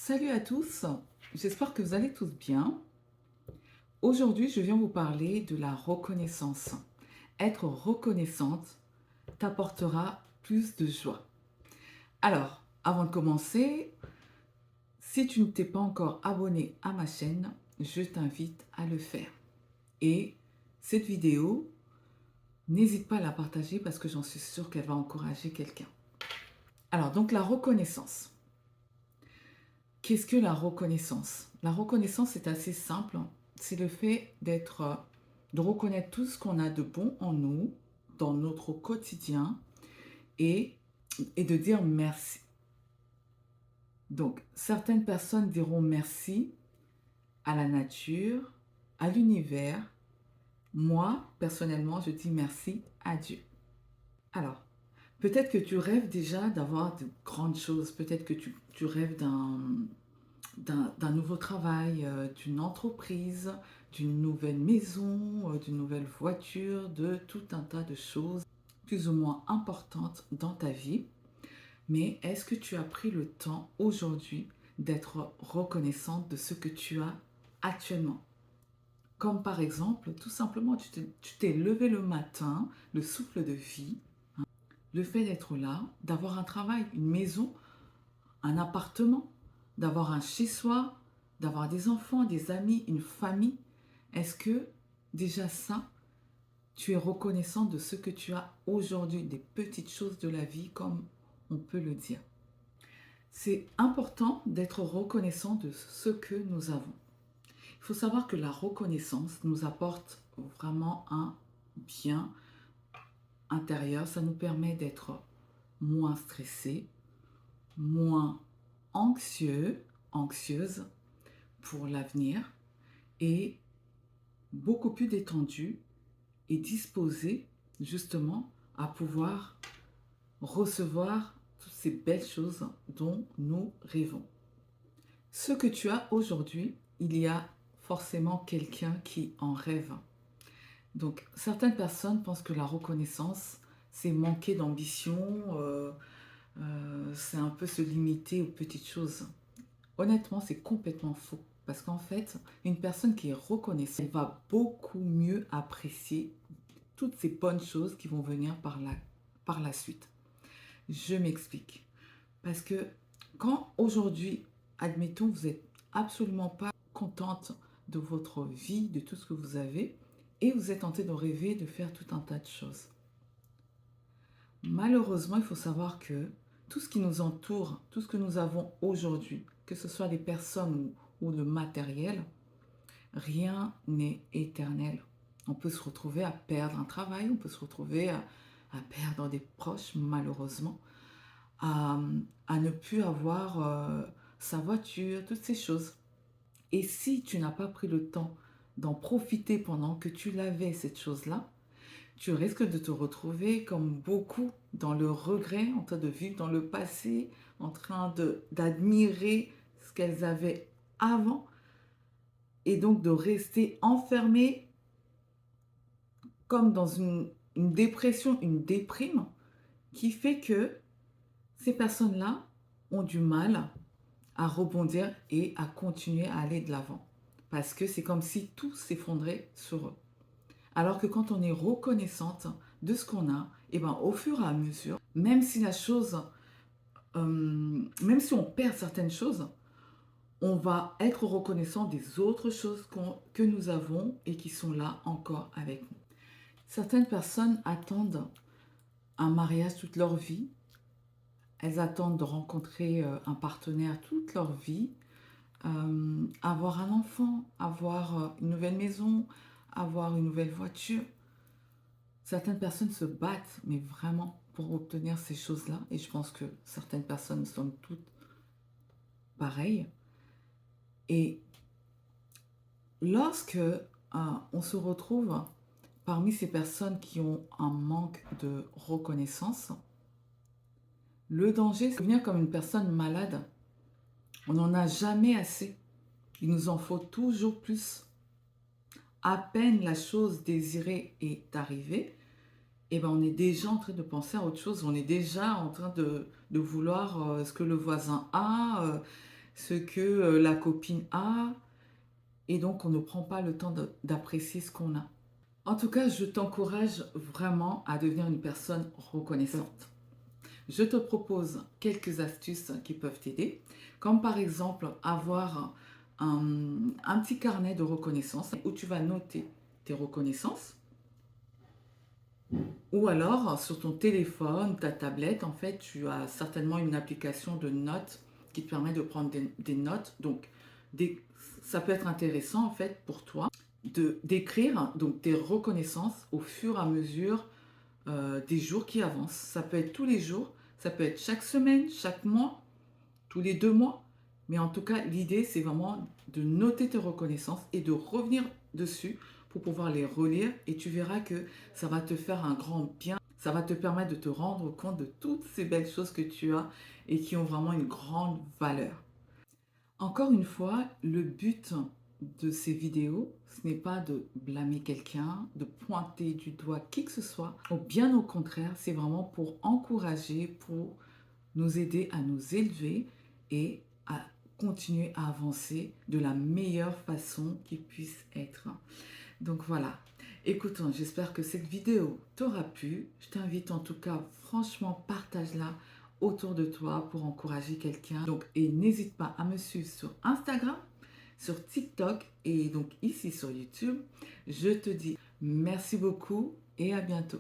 Salut à tous, j'espère que vous allez tous bien. Aujourd'hui, je viens vous parler de la reconnaissance. Être reconnaissante t'apportera plus de joie. Alors, avant de commencer, si tu ne t'es pas encore abonné à ma chaîne, je t'invite à le faire. Et cette vidéo, n'hésite pas à la partager parce que j'en suis sûre qu'elle va encourager quelqu'un. Alors, donc la reconnaissance. Qu'est-ce que la reconnaissance? La reconnaissance est assez simple. C'est le fait de reconnaître tout ce qu'on a de bon en nous, dans notre quotidien, et, et de dire merci. Donc, certaines personnes diront merci à la nature, à l'univers. Moi, personnellement, je dis merci à Dieu. Alors, peut-être que tu rêves déjà d'avoir de grandes choses. Peut-être que tu rêves d'un nouveau travail, d'une entreprise, d'une nouvelle maison, d'une nouvelle voiture, de tout un tas de choses plus ou moins importantes dans ta vie. Mais est-ce que tu as pris le temps aujourd'hui d'être reconnaissante de ce que tu as actuellement? Comme par exemple, tout simplement, tu t'es levé le matin, le souffle de vie, le fait d'être là, d'avoir un travail, une maison, un appartement, d'avoir un chez-soi, d'avoir des enfants, des amis, une famille. Est-ce que déjà ça, tu es reconnaissant de ce que tu as aujourd'hui, des petites choses de la vie, comme on peut le dire? C'est important d'être reconnaissant de ce que nous avons. Il faut savoir que la reconnaissance nous apporte vraiment un bien intérieur. Ça nous permet d'être moins stressés, moins anxieux, anxieuse pour l'avenir et beaucoup plus détendu et disposé justement à pouvoir recevoir toutes ces belles choses dont nous rêvons. Ce que tu as aujourd'hui, il y a forcément quelqu'un qui en rêve. Donc certaines personnes pensent que la reconnaissance, c'est manquer d'ambition, c'est un peu se limiter aux petites choses. Honnêtement, c'est complètement faux. Parce qu'en fait, une personne qui est reconnaissante, elle va beaucoup mieux apprécier toutes ces bonnes choses qui vont venir par la suite. Je m'explique. Parce que quand aujourd'hui, admettons, vous n'êtes absolument pas contente de votre vie, de tout ce que vous avez, et vous êtes tenté de rêver de faire tout un tas de choses. Malheureusement, il faut savoir que tout ce qui nous entoure, tout ce que nous avons aujourd'hui, que ce soit des personnes ou le matériel, rien n'est éternel. On peut se retrouver à perdre un travail, on peut se retrouver à perdre des proches, malheureusement, à, à ne plus avoir sa voiture, toutes ces choses. Et si tu n'as pas pris le temps d'en profiter pendant que tu l'avais, cette chose-là, tu risques de te retrouver comme beaucoup dans le regret, en train de vivre dans le passé, en train d'admirer ce qu'elles avaient avant et donc de rester enfermé comme dans une dépression, une déprime qui fait que ces personnes-là ont du mal à rebondir et à continuer à aller de l'avant. Parce que c'est comme si tout s'effondrait sur eux. Alors que quand on est reconnaissante de ce qu'on a, et ben au fur et à mesure, même si la chose, même si on perd certaines choses, on va être reconnaissant des autres choses que nous avons et qui sont là encore avec nous. Certaines personnes attendent un mariage toute leur vie. Elles attendent de rencontrer un partenaire toute leur vie, avoir un enfant, avoir une nouvelle maison, avoir une nouvelle voiture. Certaines personnes se battent, mais vraiment pour obtenir ces choses-là. Et je pense que certaines personnes sont toutes pareilles. Et lorsque on se retrouve parmi ces personnes qui ont un manque de reconnaissance, le danger, c'est de devenir comme une personne malade. On n'en a jamais assez. Il nous en faut toujours plus. À peine la chose désirée est arrivée, et ben on est déjà en train de penser à autre chose. On est déjà en train de vouloir ce que le voisin a, ce que la copine a, et donc on ne prend pas le temps d'apprécier ce qu'on a. En tout cas, je t'encourage vraiment à devenir une personne reconnaissante. Je te propose quelques astuces qui peuvent t'aider, comme par exemple avoir un petit carnet de reconnaissance où tu vas noter tes reconnaissances, ou alors sur ton téléphone, ta tablette, en fait, tu as certainement une application de notes qui te permet de prendre des notes. Donc, ça peut être intéressant en fait pour toi d'écrire donc tes reconnaissances au fur et à mesure des jours qui avancent. Ça peut être tous les jours, ça peut être chaque semaine, chaque mois, tous les 2 mois. Mais en tout cas, l'idée, c'est vraiment de noter tes reconnaissances et de revenir dessus pour pouvoir les relire. Et tu verras que ça va te faire un grand bien. Ça va te permettre de te rendre compte de toutes ces belles choses que tu as et qui ont vraiment une grande valeur. Encore une fois, le but de ces vidéos, ce n'est pas de blâmer quelqu'un, de pointer du doigt qui que ce soit. Bien au contraire, c'est vraiment pour encourager, pour nous aider à nous élever et à continuer à avancer de la meilleure façon qui puisse être. Donc voilà. Écoute, j'espère que cette vidéo t'aura plu. Je t'invite en tout cas, franchement, partage-la autour de toi pour encourager quelqu'un. Donc, et n'hésite pas à me suivre sur Instagram, sur TikTok et donc ici sur YouTube. Je te dis merci beaucoup et à bientôt.